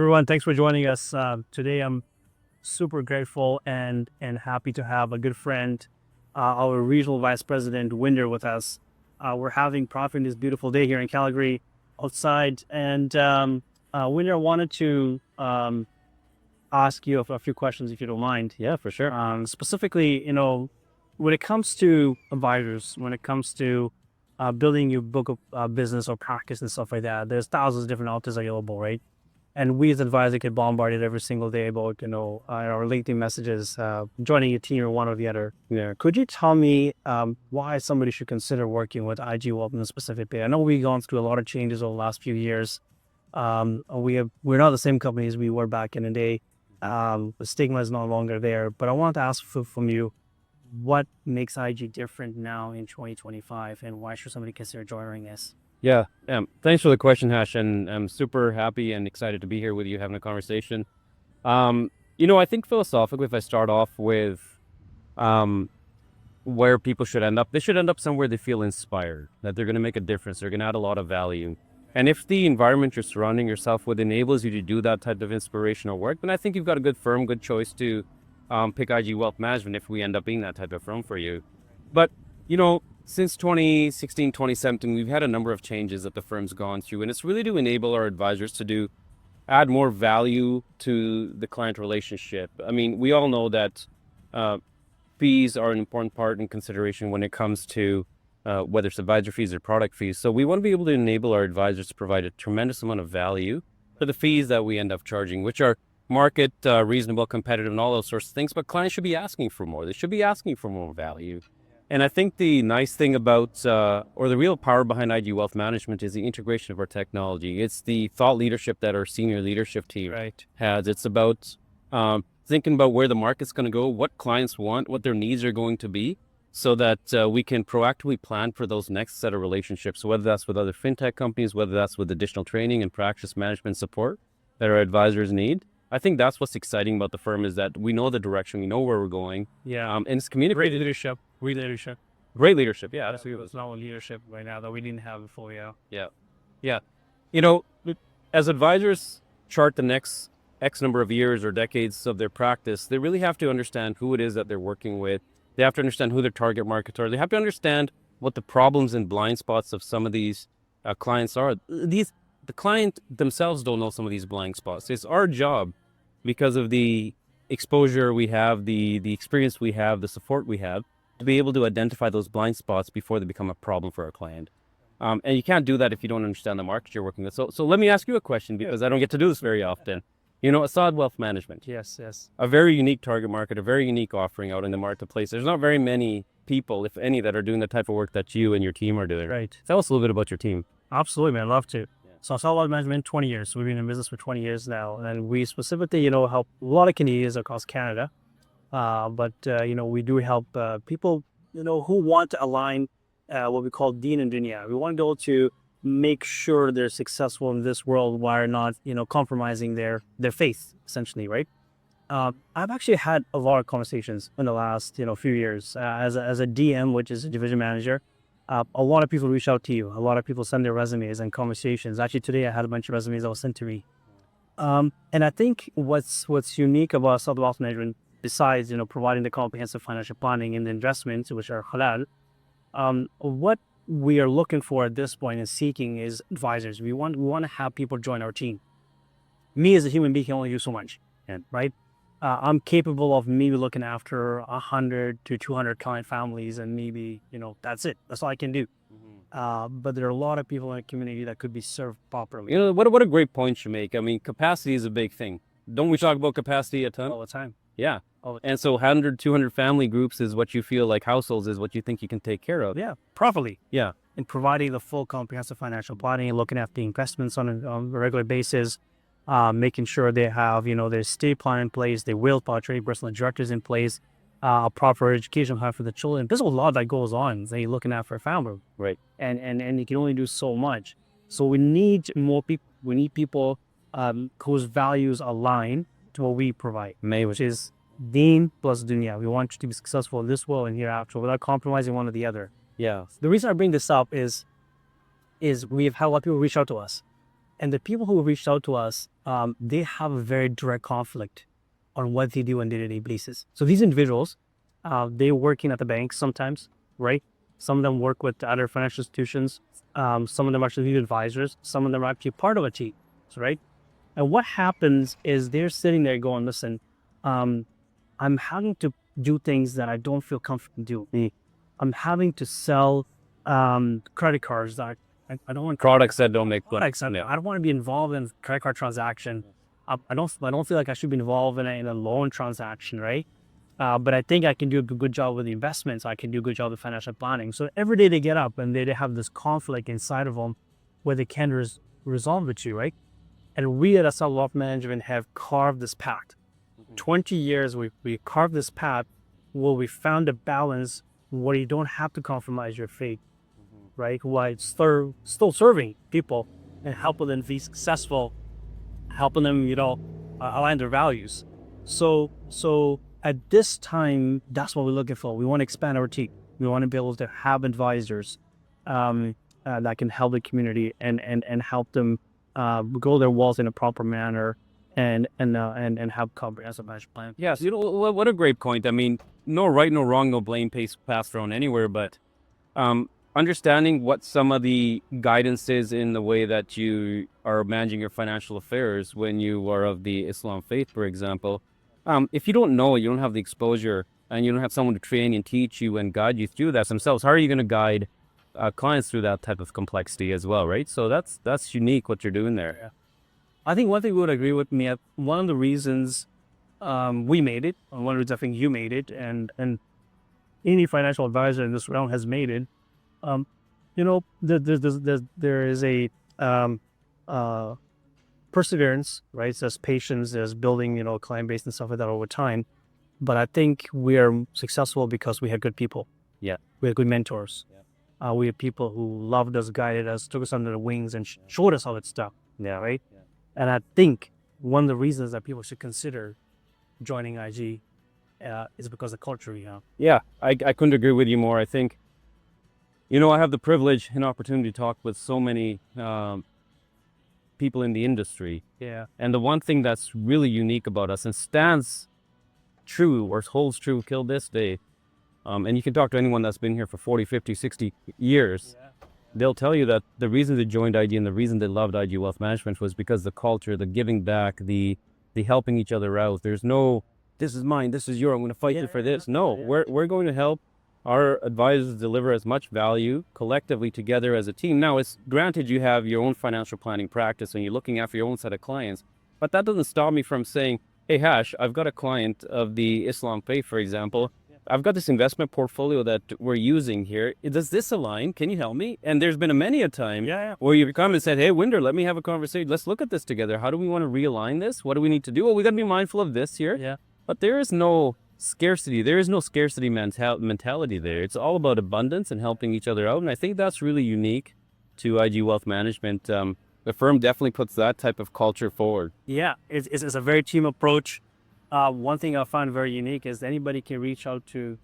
Everyone, thanks for joining us today. I'm super grateful and happy to have a good friend, our regional vice president Winder, with us. We're having profit in this beautiful day here in Calgary, outside, and Winder, I wanted to ask you a few questions, if you don't mind. Yeah, for sure. Specifically, when it comes to advisors, when it comes to building your book of business or practice and stuff like that, there's thousands of different options available, right? And we as advisors get bombarded every single day about, our LinkedIn messages, joining a team or one or the other. Yeah. Could you tell me why somebody should consider working with IG Wealth specifically? I know we've gone through a lot of changes over the last few years. We're not the same company as we were back in the day. The stigma is no longer there. But I want to ask from you, what makes IG different now in 2025, and why should somebody consider joining us? Yeah. Thanks for the question, Hash. And I'm super happy and excited to be here with you having a conversation. I think philosophically, if I start off with where people should end up, they should end up somewhere they feel inspired, that they're going to make a difference, they're going to add a lot of value. And if the environment you're surrounding yourself with enables you to do that type of inspirational work, then I think you've got a good firm, good choice to pick IG Wealth Management if we end up being that type of firm for you. But, since 2016, 2017, we've had a number of changes that the firm's gone through, and it's really to enable our advisors to add more value to the client relationship. I mean, we all know that fees are an important part in consideration when it comes to whether it's advisor fees or product fees. So we want to be able to enable our advisors to provide a tremendous amount of value for the fees that we end up charging, which are market, reasonable, competitive, and all those sorts of things. But clients should be asking for more. They should be asking for more value. And I think the nice thing about, or the real power behind IG Wealth Management is the integration of our technology. It's the thought leadership that our senior leadership team has. It's about thinking about where the market's going to go, what clients want, what their needs are going to be, so that we can proactively plan for those next set of relationships, whether that's with other fintech companies, whether that's with additional training and practice management support that our advisors need. I think that's what's exciting about the firm, is that we know the direction, we know where we're going. Yeah. And it's communicated. Great leadership. Great leadership. Yeah, absolutely. It's not leadership right now that we didn't have before. Yeah. As advisors chart the next X number of years or decades of their practice, they really have to understand who it is that they're working with. They have to understand who their target markets are. They have to understand what the problems and blind spots of some of these clients are. The client themselves don't know some of these blind spots. It's our job, because of the exposure we have, the experience we have, the support we have, to be able to identify those blind spots before they become a problem for our client. And you can't do that if you don't understand the market you're working with. So let me ask you a question, because I don't get to do this very often. Assad Wealth Management. Yes. A very unique target market, a very unique offering out in the marketplace. There's not very many people, if any, that are doing the type of work that you and your team are doing. Right. Tell us a little bit about your team. Absolutely, man. I'd love to. So Assad Wealth Management, 20 years. So we've been in business for 20 years now. And we specifically, help a lot of Canadians across Canada. But we do help people, who want to align what we call Deen and Dunya. We want to be able to make sure they're successful in this world while not, compromising their faith, essentially, right? I've actually had a lot of conversations in the last, few years as a DM, which is a division manager. A lot of people reach out to you. A lot of people send their resumes and conversations. Actually, today I had a bunch of resumes that were sent to me. And I think what's unique about Assad Wealth Management, besides providing the comprehensive financial planning and the investments, which are halal, what we are looking for at this point and seeking is advisors. We want to have people join our team. Me as a human being can only do so much, right? I'm capable of maybe looking after 100 to 200 client families, and maybe that's it. That's all I can do. But there are a lot of people in the community that could be served properly. What a great point you make. I mean, capacity is a big thing. Don't we talk about capacity a ton? All the time. Yeah. And so 100, 200 family groups is what you feel like, households is what you think you can take care of. Yeah, properly. Yeah. And providing the full comprehensive financial planning and looking at the investments on a regular basis, making sure they have, their estate plan in place, their will portrait, personal directors in place, a proper education plan for the children. There's a lot that goes on. They're looking after a family. Right. And you can only do so much. So we need more people. We need people whose values align to what we provide, which is Deen plus Dunya. We want you to be successful in this world and hereafter without compromising one or the other. Yeah. The reason I bring this up is we have had a lot of people reach out to us. And the people who reached out to us, they have a very direct conflict on what they do on a day-to-day basis. So these individuals, they're working at the bank sometimes, right? Some of them work with other financial institutions. Some of them actually lead advisors. Some of them are actually part of a team, right? And what happens is they're sitting there going, listen, I'm having to do things that I don't feel comfortable doing. I'm having to sell credit cards that I don't want Products that don't make products. I Yeah. don't want to be involved in credit card transaction. I don't feel like I should be involved in a loan transaction, right? But I think I can do a good job with the investments. I can do a good job with financial planning. So every day they get up and they have this conflict inside of them where they can't resolve it to, right? And we at Assad Wealth Management have carved this path. 20 years we carved this path where we found a balance where you don't have to compromise your faith, right? While still serving people and helping them be successful, helping them, align their values. So at this time, that's what we're looking for. We want to expand our team. We want to be able to have advisors that can help the community and help them grow their wealth in a proper manner and have comprehensive management plan. Yes, what a great point. I mean, no right, no wrong, no blame passed thrown anywhere, but understanding what some of the guidance is in the way that you are managing your financial affairs when you are of the Islam faith, for example. If you don't know it, you don't have the exposure, and you don't have someone to train and teach you and guide you through that themselves, how are you going to guide clients through that type of complexity as well, right? So that's unique what you're doing there. Yeah. I think one thing would agree with me. One of the reasons we made it, and one of the reasons I think you made it, and any financial advisor in this realm has made it. There is a perseverance, right? There's patience, there's building, client base and stuff like that over time. But I think we are successful because we had good people. Yeah. We had good mentors. Yeah. We had people who loved us, guided us, took us under the wings and showed us all that stuff. Yeah. Right. Yeah. And I think one of the reasons that people should consider joining IG is because of the culture we have. Yeah, I couldn't agree with you more. I think, I have the privilege and opportunity to talk with so many people in the industry. Yeah. And the one thing that's really unique about us and stands true or holds true till this day, and you can talk to anyone that's been here for 40, 50, 60 years, they'll tell you that the reason they joined IG and the reason they loved IG Wealth Management was because the culture, the giving back, the helping each other out. There's no, this is mine, this is yours, I'm going to fight you for this. No, we're going to help our advisors deliver as much value collectively together as a team. Now, it's granted you have your own financial planning practice and you're looking after your own set of clients, but that doesn't stop me from saying, hey, Hash, I've got a client of the Islam faith, for example. I've got this investment portfolio that we're using here. Does this align? Can you help me? And there's been many a time where you've come and said, hey, Winder, let me have a conversation. Let's look at this together. How do we want to realign this? What do we need to do? Well, we got to be mindful of this here. Yeah. But there is no scarcity. There is no scarcity mentality there. It's all about abundance and helping each other out. And I think that's really unique to IG Wealth Management. The firm definitely puts that type of culture forward. Yeah, it's a very team approach. One thing I find very unique is anybody can reach out to,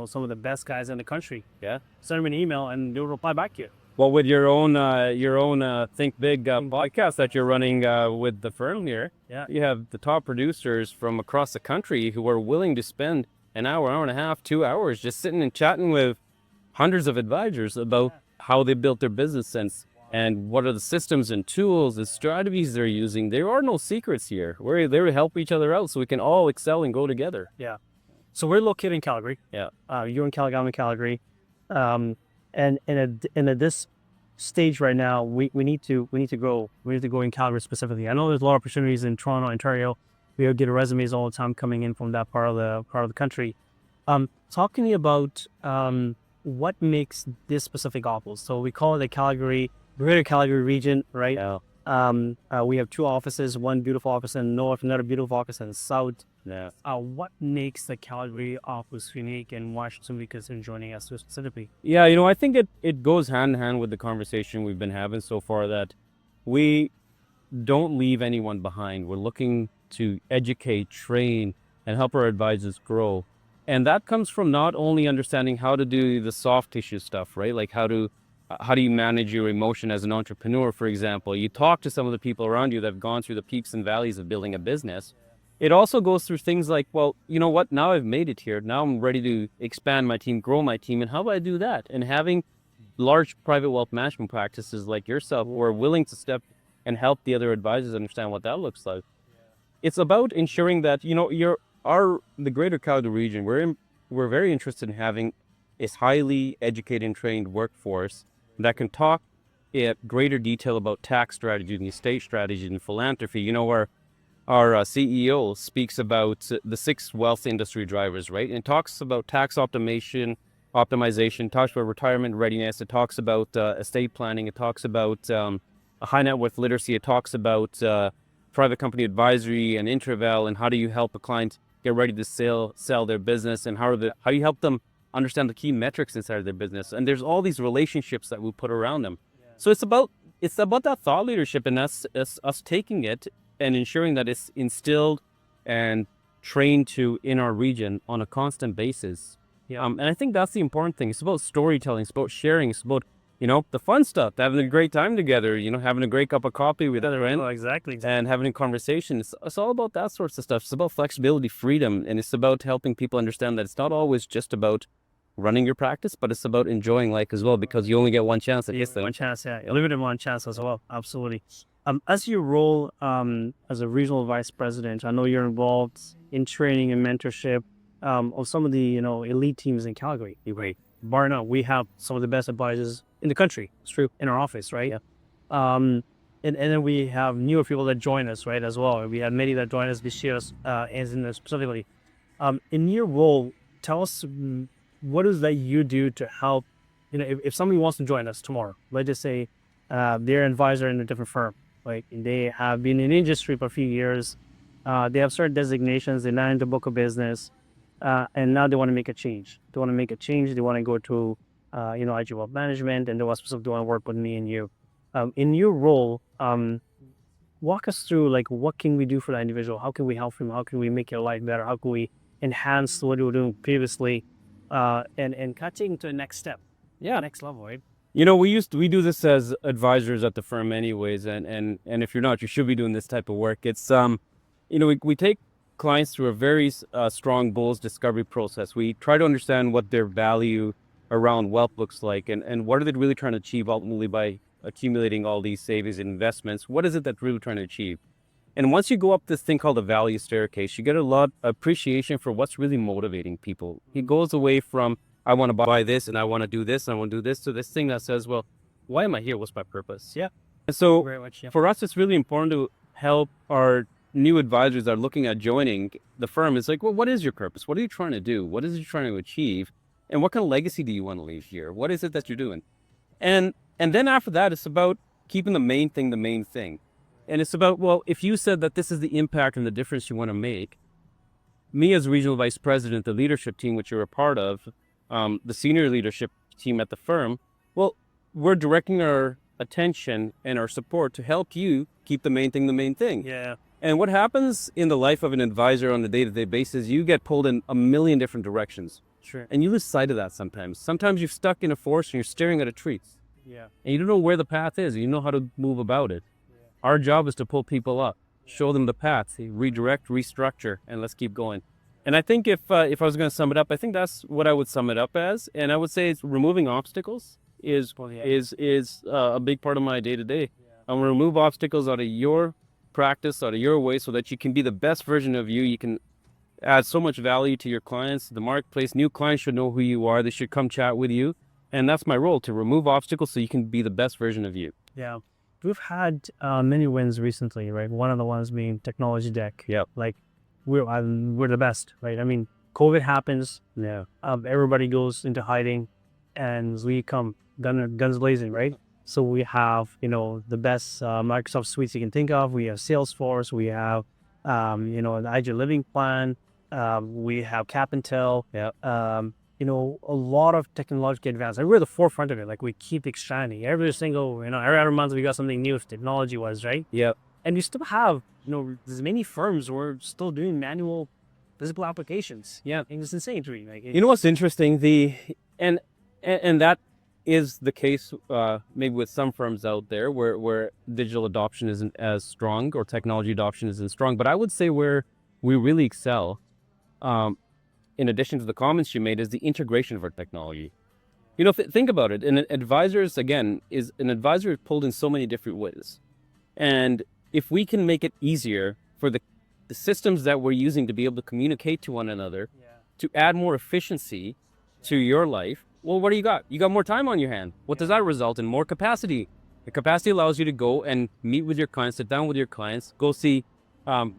some of the best guys in the country. Yeah. Send them an email and they'll reply back to you. Well, with your own Think Big podcast that you're running with the firm here, you have the top producers from across the country who are willing to spend an hour, hour and a half, 2 hours just sitting and chatting with hundreds of advisors about how they built their business and what are the systems and tools, the strategies they're using. There are no secrets here. We're there to help each other out so we can all excel and go together. Yeah. So we're located in Calgary. Yeah. You're in Calgary, I'm in Calgary. And at this stage right now, we need to grow. We need to go in Calgary specifically. I know there's a lot of opportunities in Toronto, Ontario. We get resumes all the time coming in from that part of the country. Talk to me about what makes this specific office. So we call it the Calgary, Greater Calgary region, right? Yeah. We have two offices, one beautiful office in the north, another beautiful office in the south. Yeah. What makes the Calgary office unique, and why should somebody consider joining us specifically? Yeah, I think it goes hand in hand with the conversation we've been having so far that we don't leave anyone behind. We're looking to educate, train, and help our advisors grow. And that comes from not only understanding how to do the soft tissue stuff, right? Like how to How do you manage your emotion as an entrepreneur, for example? You talk to some of the people around you that have gone through the peaks and valleys of building a business. It also goes through things like, well, you know what? Now I've made it here. Now I'm ready to expand my team, grow my team. And how do I do that? And having large private wealth management practices like yourself who are willing to step and help the other advisors understand what that looks like. It's about ensuring that, the greater Calgary region, we're very interested in having a highly educated and trained workforce that can talk in greater detail about tax strategy and estate strategy and philanthropy. Our CEO speaks about the 6 wealth industry drivers, right? And talks about tax optimization, talks about retirement readiness. It talks about estate planning. It talks about a high net worth literacy. It talks about private company advisory and interval, and how do you help a client get ready to sell their business, and how do you help them understand the key metrics inside of their business. And there's all these relationships that we put around them. So it's about that thought leadership, and us taking it and ensuring that it's instilled and trained to in our region on a constant basis. And I think that's the important thing. It's about storytelling. It's about sharing. It's about the fun stuff, having a great time together, having a great cup of coffee with other friends. Oh, exactly. And having a conversation. It's all about that sorts of stuff. It's about flexibility, freedom, and it's about helping people understand that it's not always just about running your practice, but it's about enjoying life as well, because you only get one chance at this thing. One chance, yeah. Limited one chance as well. Absolutely. As you role as a regional vice president, I know you're involved in training and mentorship of some of the elite teams in Calgary. Right. Bar none, we have some of the best advisors in the country. It's true. In our office, right? Yeah. And then we have newer people that join us, right, as well. We had many that join us this year, as in specifically. In your role, tell us what is that you do to help, if somebody wants to join us tomorrow, let's just say they're an advisor in a different firm, right? And they have been in the industry for a few years. They have certain designations, they're not in the book of business, and now they want to make a change. They want to go to, IG Wealth Management, and they want to work with me and you. In your role, walk us through, like, what can we do for that individual? How can we help him? How can we make your life better? How can we enhance what we were doing previously, and cutting to the next step, next level, right? We do this as advisors at the firm anyways, and if you're not, you should be doing this type of work. It's we take clients through a very strong bulls discovery process. We try to understand what their value around wealth looks like, and what are they really trying to achieve ultimately by accumulating all these savings and investments. What is it that they're really trying to achieve? And once you go up this thing called the value staircase, you get a lot of appreciation for what's really motivating people. It goes away from, I want to buy this and I want to do this and I want to do this, to this thing that says, well, why am I here? What's my purpose? Yeah. And so Very much, yeah. for us, it's really important to help our new advisors that are looking at joining the firm. It's like, well, what is your purpose? What are you trying to do? What is it you're trying to achieve? And what kind of legacy do you want to leave here? What is it that you're doing? And then after that, it's about keeping the main thing. And it's about, well, if you said that this is the impact and the difference you want to make, me as regional vice president, the leadership team, which you're a part of, the senior leadership team at the firm, well, we're directing our attention and our support to help you keep the main thing. Yeah. And what happens in the life of an advisor on a day-to-day basis, you get pulled in a million different directions. Sure. And you lose sight of that sometimes. Sometimes you're stuck in a forest and you're staring at a tree. Yeah. And you don't know where the path is. You know how to move about it. Our job is to pull people up, show them the path, redirect, restructure, and let's keep going. And I think if I was going to sum it up, I think that's what I would sum it up as. And I would say it's removing obstacles is a big part of my day-to-day. I'm going to remove obstacles out of your practice, out of your way, so that you can be the best version of you. You can add so much value to your clients, the marketplace. New clients should know who you are. They should come chat with you. And that's my role, to remove obstacles so you can be the best version of you. Yeah. We've had many wins recently, right? One of the ones being Technology Deck. Yeah. Like, we're the best, right? I mean, COVID happens. Yeah. Everybody goes into hiding, and we come guns blazing, right? So we have, the best Microsoft suites you can think of. We have Salesforce. We have, an IG Living Plan. We have Cap and Tell. Yeah. A lot of technological advances. And we're at the forefront of it. Like, we keep expanding. Every other month we got something new technology-wise, right? Yeah. And we still have, there's many firms who are still doing manual physical applications. Yeah. And it's insane to me. Like, you know what's interesting? And that is the case maybe with some firms out there where digital adoption isn't as strong or technology adoption isn't strong. But I would say where we really excel, um, in addition to the comments you made, is the integration of our technology. You know, think about it. An advisor is an advisor pulled in so many different ways. And if we can make it easier for the systems that we're using to be able to communicate to one another, to add more efficiency to your life, well, what do you got? You got more time on your hand. What does that result in? More capacity. The capacity allows you to go and meet with your clients, sit down with your clients, go see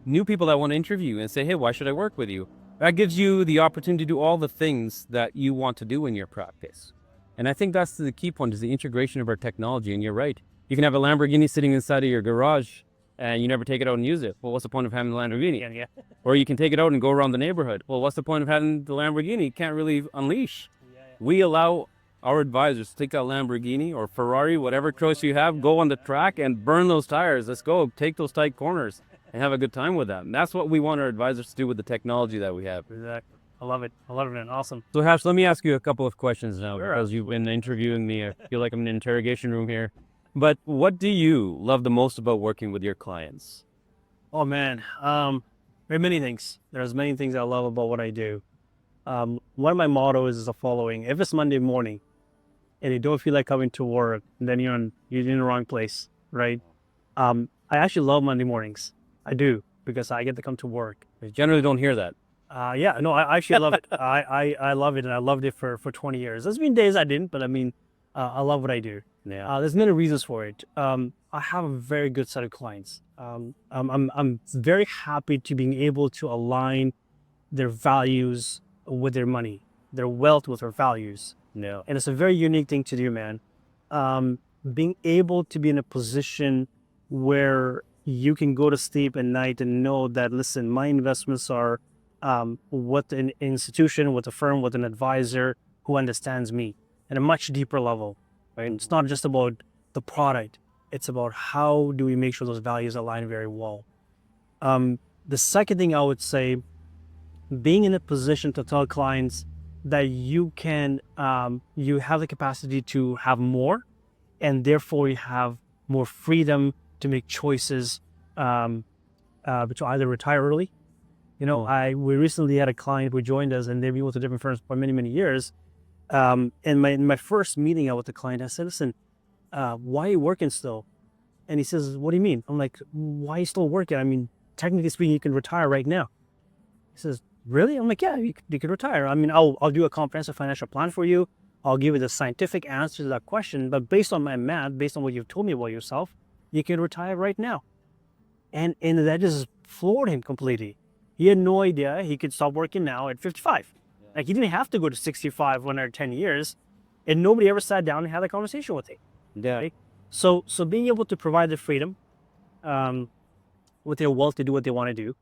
new people that want to interview and say, hey, why should I work with you? That gives you the opportunity to do all the things that you want to do in your practice. And I think that's the key point, is the integration of our technology. And you're right. You can have a Lamborghini sitting inside of your garage and you never take it out and use it. Well, what's the point of having the Lamborghini? Yeah. Or you can take it out and go around the neighborhood. Well, what's the point of having the Lamborghini? You can't really unleash. We allow our advisors to take that Lamborghini or Ferrari, whatever choice you have, go on the track and burn those tires. Let's go. Take those tight corners and have a good time with that. And that's what we want our advisors to do with the technology that we have. Exactly. I love it. Man. Awesome. So, Hash, let me ask you a couple of questions now, Sure. because you've been interviewing me. I feel like I'm in an interrogation room here. But what do you love the most about working with your clients? Oh man, there are many things. There's many things I love about what I do. One of my mottos is the following: if it's Monday morning and you don't feel like coming to work, then you're in the wrong place, right? I actually love Monday mornings. I do, because I get to come to work. I generally don't hear that. Yeah, no, I actually love it. I love it, and I loved it for 20 years. There's been days I didn't, but I mean, I love what I do. Yeah. There's many reasons for it. I have a very good set of clients. I'm very happy to being able to align their values with their money, their wealth with their values. Yeah. And it's a very unique thing to do, man. Being able to be in a position where you can go to sleep at night and know that, listen, my investments are with an institution, with a firm, with an advisor who understands me at a much deeper level. Right? It's not just about the product. It's about how do we make sure those values align very well. The second thing I would say, being in a position to tell clients that you can, you have the capacity to have more, and therefore you have more freedom to make choices to either retire early. You know, we recently had a client who joined us, and they've been with different firms for many, many years. And in my first meeting out with the client, I said, listen, why are you working still? And he says, what do you mean? I'm like, why are you still working? I mean, technically speaking, you can retire right now. He says, really? I'm like, yeah, you could retire. I mean, I'll do a comprehensive financial plan for you. I'll give you the scientific answer to that question. But based on my math, based on what you've told me about yourself, you can retire right now. And that just floored him completely. He had no idea he could stop working now at 55. Like, he didn't have to go to 65 when or 10 years, and nobody ever sat down and had a conversation with him. Yeah. Right? So being able to provide the freedom with their wealth to do what they want to do.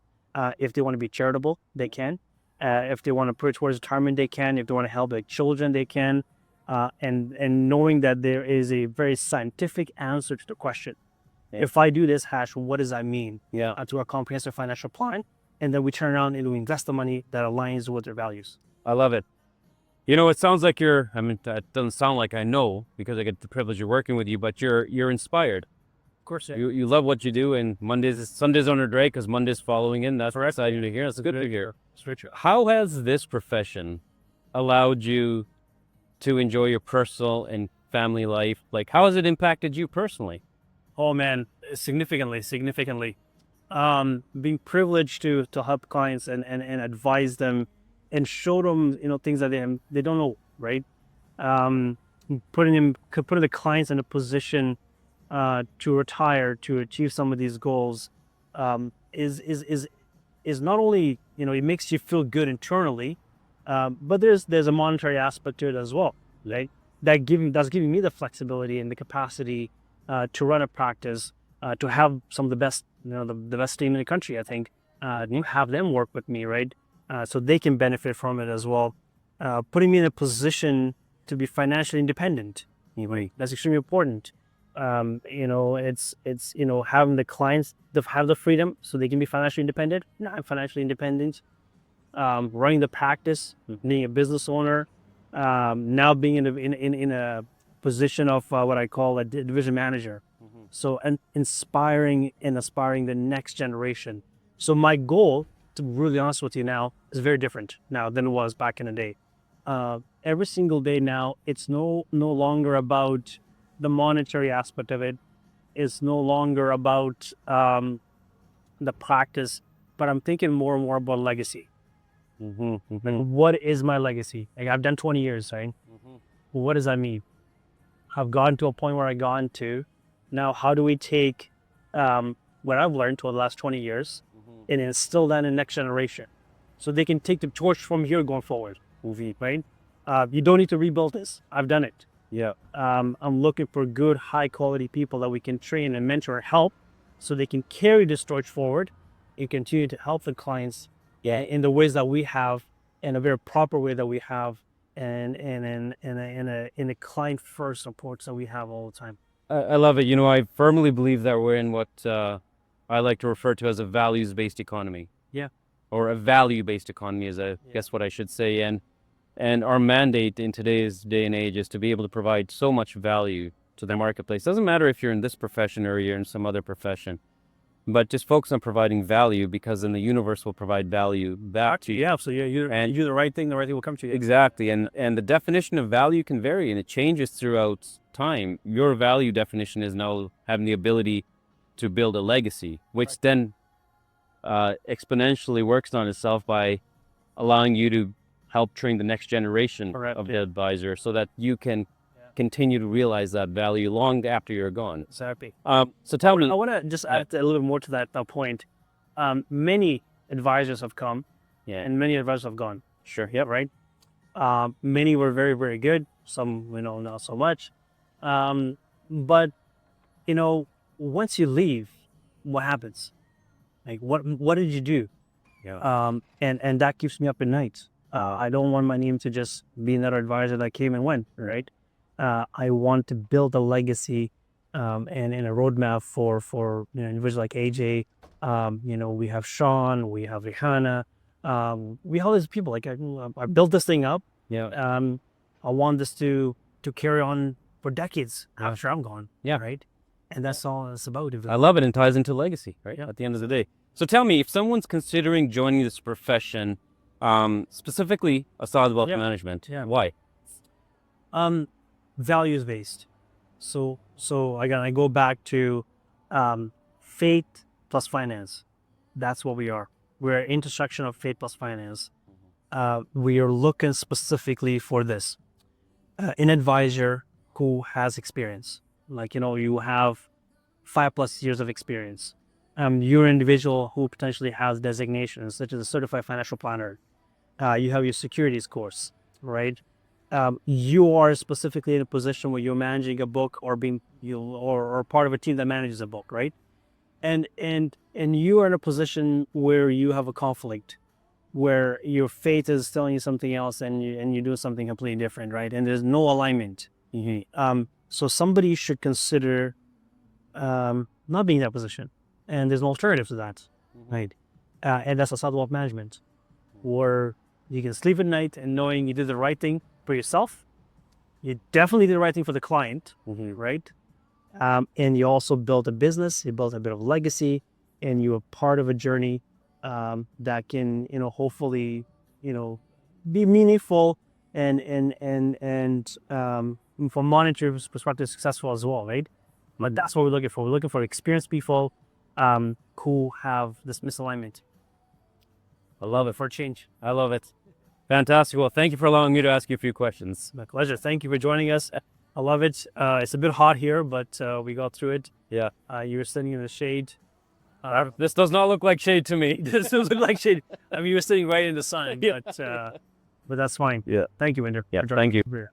If they want to be charitable, they can. If they want to put towards retirement, they can. If they want to help their children, they can. And knowing that there is a very scientific answer to the question. Yeah. If I do this, Hash, what does that mean? Yeah. To a comprehensive financial plan? And then we turn around and we invest the money that aligns with their values. I love it. You know, it sounds like it doesn't sound like I know, because I get the privilege of working with you, but you're inspired. Of course, yeah. You love what you do, and Sundays on a break, because Monday's following in. That's exciting to hear. That's good to hear. It's very true. How has this profession allowed you to enjoy your personal and family life? Like, how has it impacted you personally? Oh man, significantly. Being privileged to help clients and advise them and show them, you know, things that they don't know, right? Putting the clients in a position to retire, to achieve some of these goals, is not only, you know, it makes you feel good internally, but there's a monetary aspect to it as well, right? That's giving me the flexibility and the capacity to run a practice, to have some of the best, you know, the best team in the country, I think, have them work with me, right? So they can benefit from it as well. Putting me in a position to be financially independent, anyway, that's extremely important. You know, it's you know, having the clients have the freedom so they can be financially independent. No, I'm financially independent. Running the practice, being a business owner, now being in a position of what I call a division manager. So, and inspiring and aspiring the next generation. So my goal, to be really honest with you now, is very different now than it was back in the day. Every single day now, it's no longer about the monetary aspect of it. It's no longer about the practice, but I'm thinking more and more about legacy. Like, what is my legacy? Like, I've done 20 years, right? What does that mean? I've gotten to a point where I've gotten to. Now, how do we take what I've learned over the last 20 years and instill that in the next generation so they can take the torch from here going forward, right? You don't need to rebuild this. I've done it. Yeah. I'm looking for good, high-quality people that we can train and mentor and help so they can carry this torch forward and continue to help the clients in the ways that we have, in a very proper way that we have, and in a client-first approach that we have all the time. I love it. I firmly believe that we're in what I like to refer to as a values-based economy. Yeah. Or a value-based economy is, I guess, what I should say. And our mandate in today's day and age is to be able to provide so much value to the marketplace. Doesn't matter if you're in this profession or you're in some other profession, but just focus on providing value, because then the universe will provide value back to you. Yeah, so you do the right thing will come to you. Exactly. And the definition of value can vary, and it changes throughout time. Your value definition is now having the ability to build a legacy, which then exponentially works on itself by allowing you to help train the next generation of the advisor so that you can continue to realize that value long after you're gone. Exactly. So tell me. I want to just add a little bit more to that point. Many advisors have come, and many advisors have gone. Sure. Yep. Right. Many were very, very good. Some, not so much. But once you leave, what happens? Like, what did you do? Yeah. And that keeps me up at night. I don't want my name to just be another advisor that came and went, right? I want to build a legacy and a roadmap for individuals like AJ. We have Sean, we have Rihanna, we have all these people. Like, I built this thing up. Yeah. I want this to carry on for decades after I'm gone. Yeah. Right. And that's all it's about. I love it, and ties into legacy, right? Yeah. At the end of the day. So tell me, if someone's considering joining this profession, specifically Assad Wealth Management, why? Values based. So again, I go back to faith plus finance. That's what we are. We're an intersection of faith plus finance. We are looking specifically for this. An advisor who has experience. Like, you have 5+ years of experience. You're an individual who potentially has designations such as a certified financial planner. You have your securities course, right? You are specifically in a position where you're managing a book or or part of a team that manages a book, right? And you are in a position where you have a conflict, where your faith is telling you something else and you do something completely different, right? And there's no alignment. So somebody should consider not being in that position. And there's an alternative to that, right? And that's Assad Wealth Management, where you can sleep at night and knowing you did the right thing for yourself. You definitely did the right thing for the client, right? And you also built a business, you built a bit of legacy, and you were part of a journey that can, hopefully, be meaningful and from monetary perspective successful as well, right? But that's what we're looking for. We're looking for experienced people who have this misalignment. I love it. For a change. I love it. Fantastic. Well, thank you for allowing me to ask you a few questions. My pleasure. Thank you for joining us. I love it. It's a bit hot here, but we got through it. Yeah. You were sitting in the shade. This does not look like shade to me. This does look like shade. I mean, you were sitting right in the sun, but that's fine. Yeah. Thank you, Winder. Yeah. Thank you. Here.